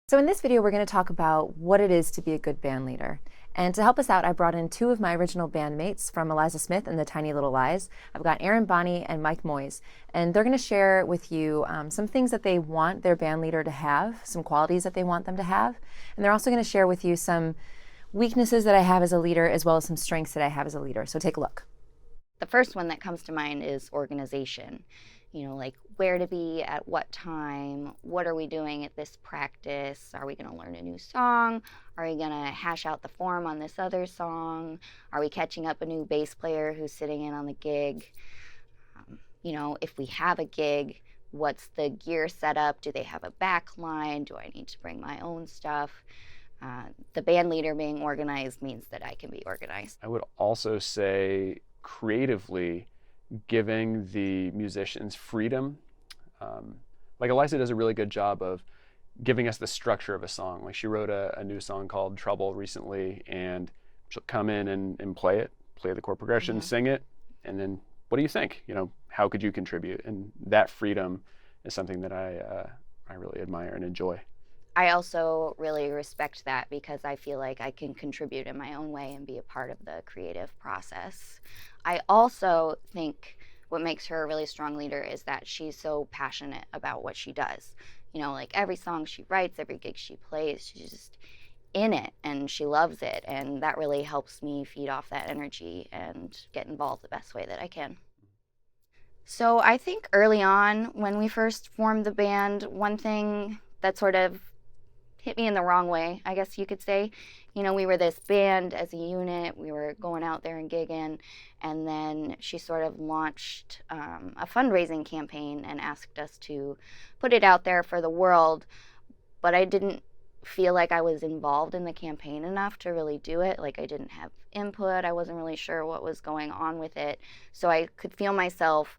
So in this video, we're going to talk about what it is to be a good band leader. And to help us out, I brought in two of my original bandmates from Eliza Smith and the Tiny Little Lies. I've got Aaron Bonney and Mike Moyes. And they're going to share with you some things that they want their band leader to have, some qualities that they want them to have. And they're also going to share with you some weaknesses that I have as a leader, as well as some strengths that I have as a leader. So take a look. The first one that comes to mind is organization. Like where to be at what time, what are we doing at this practice, are we going to learn a new song, are we going to hash out the form on this other song, are we catching up a new bass player who's sitting in on the gig. If we have a gig, what's the gear setup, do they have a back line, do I need to bring my own stuff. The band leader being organized means that I can be organized. I would also say creatively giving the musicians freedom. Like Eliza does a really good job of giving us the structure of a song. Like she wrote a new song called Trouble recently, and she'll come in and play the chord progression, sing it, and then what do you think? How could you contribute? And that freedom is something that I really admire and enjoy. I also really respect that because I feel like I can contribute in my own way and be a part of the creative process. I also think what makes her a really strong leader is that she's so passionate about what she does. Like every song she writes, every gig she plays, she's just in it and she loves it. And that really helps me feed off that energy and get involved the best way that I can. So I think early on when we first formed the band, one thing that sort of hit me in the wrong way, I guess you could say. We were this band as a unit. We were going out there and gigging. And then she sort of launched a fundraising campaign and asked us to put it out there for the world. But I didn't feel like I was involved in the campaign enough to really do it. Like I didn't have input. I wasn't really sure what was going on with it. So I could feel myself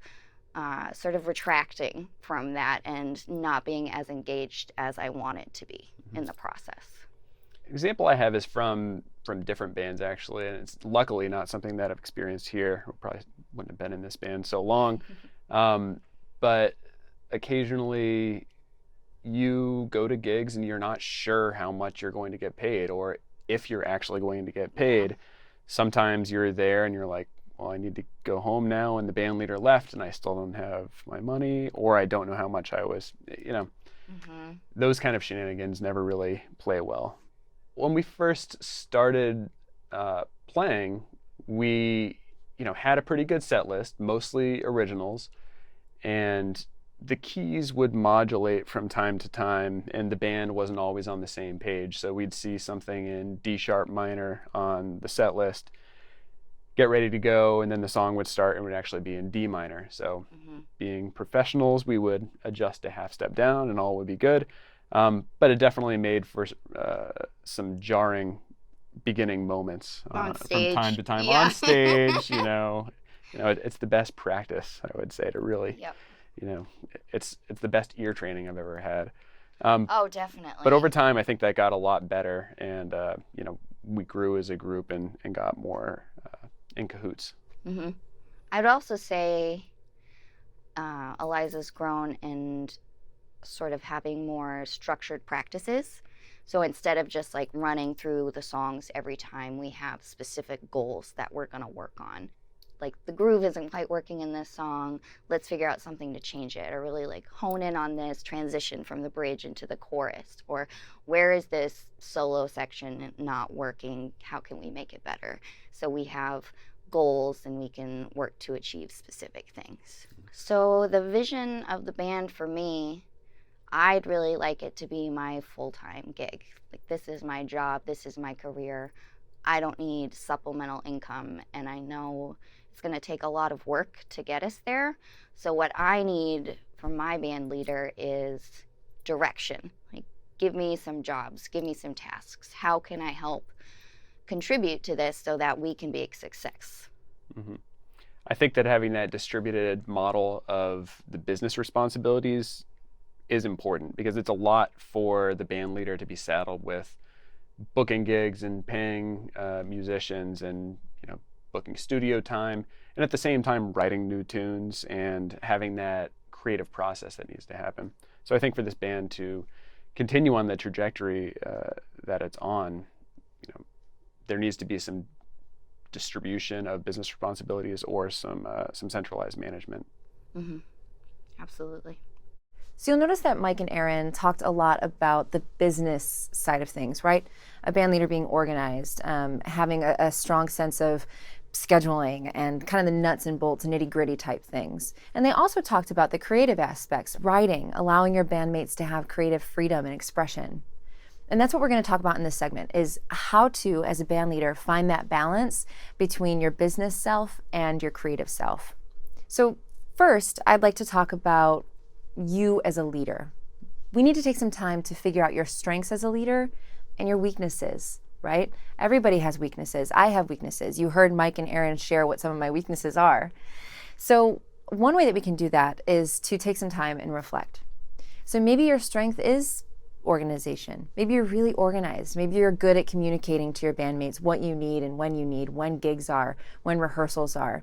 sort of retracting from that and not being as engaged as I wanted to be in the process. Example I have is from different bands actually, and it's luckily not something that I've experienced here. I probably wouldn't have been in this band so long, but occasionally you go to gigs and you're not sure how much you're going to get paid or if you're actually going to get paid. Sometimes you're there and you're like, well, I need to go home now, and the band leader left and I still don't have my money, or I don't know how much I was, Those kind of shenanigans never really play well. When we first started playing, we, had a pretty good set list, mostly originals, and the keys would modulate from time to time, and the band wasn't always on the same page. So we'd see something in D sharp minor on the set list, get ready to go, and then the song would start and would actually be in D minor. So being professionals, we would adjust a half step down and all would be good. But it definitely made for some jarring beginning moments On from stage. time to time Yeah. on stage. It's the best practice, I would say, to really, it's the best ear training I've ever had. Oh, definitely. But over time, I think that got a lot better, and we grew as a group and got more in cahoots. I'd also say Eliza's grown and sort of having more structured practices. So instead of just like running through the songs every time, we have specific goals that we're going to work on. Like the groove isn't quite working in this song, let's figure out something to change it, or really like hone in on this transition from the bridge into the chorus, or where is this solo section not working, how can we make it better? So we have goals and we can work to achieve specific things. So the vision of the band for me, I'd really like it to be my full-time gig. Like this is my job, this is my career. I don't need supplemental income, and I know it's going to take a lot of work to get us there. So what I need from my band leader is direction. Like, give me some jobs, give me some tasks. How can I help contribute to this so that we can be a success? I think that having that distributed model of the business responsibilities is important, because it's a lot for the band leader to be saddled with booking gigs and paying musicians and booking studio time, and at the same time writing new tunes and having that creative process that needs to happen. So I think for this band to continue on the trajectory that it's on, there needs to be some distribution of business responsibilities or some centralized management. Mm-hmm. Absolutely. So you'll notice that Mike and Aaron talked a lot about the business side of things, right? A band leader being organized, having a strong sense of scheduling and kind of the nuts and bolts, nitty gritty type things. And they also talked about the creative aspects, writing, allowing your bandmates to have creative freedom and expression. And that's what we're going to talk about in this segment, is how to, as a band leader, find that balance between your business self and your creative self. So first, I'd like to talk about you as a leader. We need to take some time to figure out your strengths as a leader and your weaknesses, right? Everybody has weaknesses. I have weaknesses. You heard Mike and Aaron share what some of my weaknesses are. So one way that we can do that is to take some time and reflect. So maybe your strength is organization. Maybe you're really organized. Maybe you're good at communicating to your bandmates what you need and when gigs are, when rehearsals are.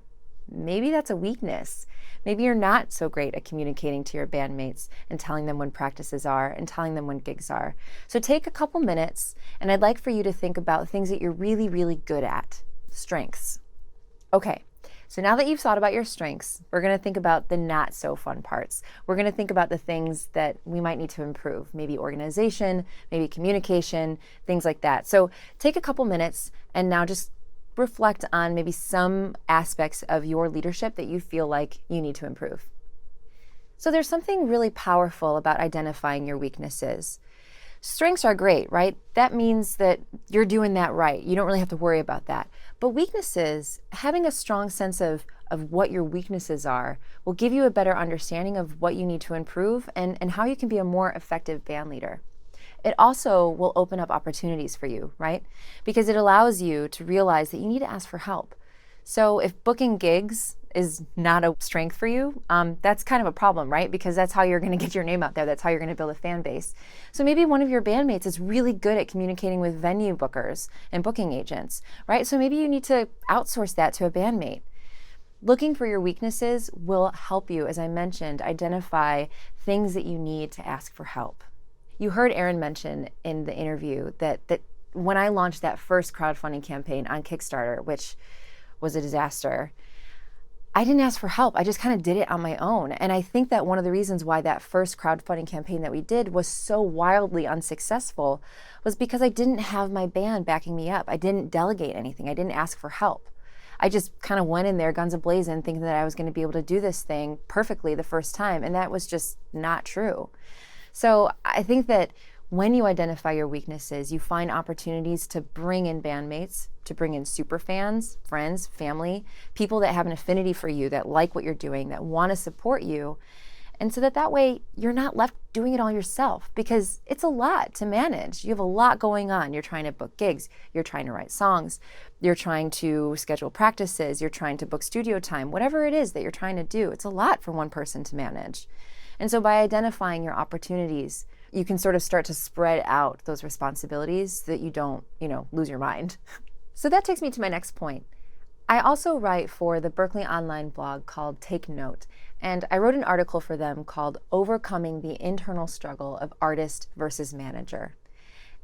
Maybe that's a weakness. Maybe you're not so great at communicating to your bandmates and telling them when practices are and telling them when gigs are. So take a couple minutes, and I'd like for you to think about things that you're really, really good at, strengths. Okay, so now that you've thought about your strengths, we're going to think about the not so fun parts. We're going to think about the things that we might need to improve, maybe organization, maybe communication, things like that. So take a couple minutes and now just reflect on maybe some aspects of your leadership that you feel like you need to improve. So there's something really powerful about identifying your weaknesses. Strengths are great, right? That means that you're doing that right. You don't really have to worry about that. But weaknesses, having a strong sense of what your weaknesses are, will give you a better understanding of what you need to improve and how you can be a more effective band leader. It also will open up opportunities for you, right? Because it allows you to realize that you need to ask for help. So if booking gigs is not a strength for you, that's kind of a problem, right? Because that's how you're going to get your name out there. That's how you're going to build a fan base. So maybe one of your bandmates is really good at communicating with venue bookers and booking agents, right? So maybe you need to outsource that to a bandmate. Looking for your weaknesses will help you, as I mentioned, identify things that you need to ask for help. You heard Aaron mention in the interview that when I launched that first crowdfunding campaign on Kickstarter, which was a disaster, I didn't ask for help. I just kind of did it on my own. And I think that one of the reasons why that first crowdfunding campaign that we did was so wildly unsuccessful was because I didn't have my band backing me up. I didn't delegate anything. I didn't ask for help. I just kind of went in there guns a-blazing thinking that I was going to be able to do this thing perfectly the first time. And that was just not true. So I think that when you identify your weaknesses, you find opportunities to bring in bandmates, to bring in super fans, friends, family, people that have an affinity for you, that like what you're doing, that want to support you. And so that way you're not left doing it all yourself, because it's a lot to manage. You have a lot going on. You're trying to book gigs, you're trying to write songs, you're trying to schedule practices, you're trying to book studio time, whatever it is that you're trying to do, it's a lot for one person to manage. And so by identifying your opportunities, you can sort of start to spread out those responsibilities so that you don't, lose your mind. So that takes me to my next point. I also write for the Berklee online blog called Take Note, and I wrote an article for them called Overcoming the Internal Struggle of Artist versus Manager.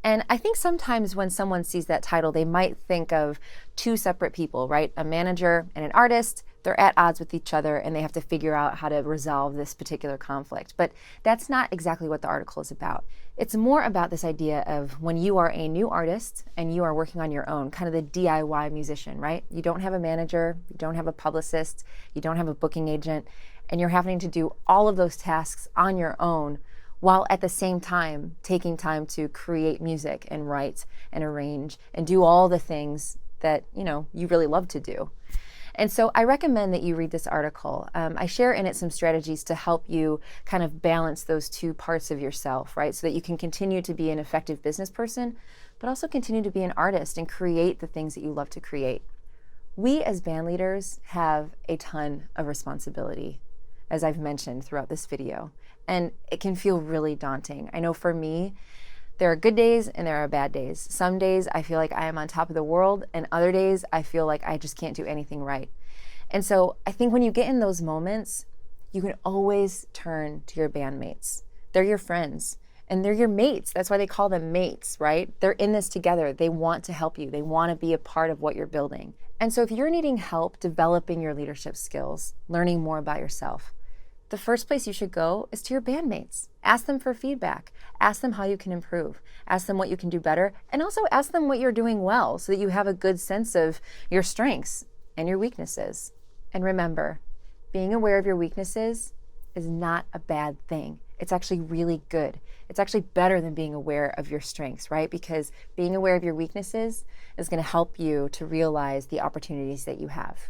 And I think sometimes when someone sees that title, they might think of two separate people, right? A manager and an artist. They're at odds with each other and they have to figure out how to resolve this particular conflict. But that's not exactly what the article is about. It's more about this idea of when you are a new artist and you are working on your own, kind of the DIY musician, right? You don't have a manager, you don't have a publicist, you don't have a booking agent, and you're having to do all of those tasks on your own, while at the same time taking time to create music and write and arrange and do all the things that you really love to do. And so I recommend that you read this article. I share in it some strategies to help you kind of balance those two parts of yourself, right? So that you can continue to be an effective business person, but also continue to be an artist and create the things that you love to create. We as band leaders have a ton of responsibility, as I've mentioned throughout this video, and it can feel really daunting. I know for me, there are good days and there are bad days. Some days I feel like I am on top of the world, and other days I feel like I just can't do anything right. And so I think when you get in those moments, you can always turn to your bandmates. They're your friends, And they're your mates. That's why they call them mates, right? They're in this together. They want to help you. They want to be a part of what you're building. And so if you're needing help developing your leadership skills, learning more about yourself, the first place you should go is to your bandmates. Ask them for feedback. Ask them how you can improve. Ask them what you can do better. And also ask them what you're doing well so that you have a good sense of your strengths and your weaknesses. And remember, being aware of your weaknesses is not a bad thing. It's actually really good. It's actually better than being aware of your strengths, right? Because being aware of your weaknesses is going to help you to realize the opportunities that you have.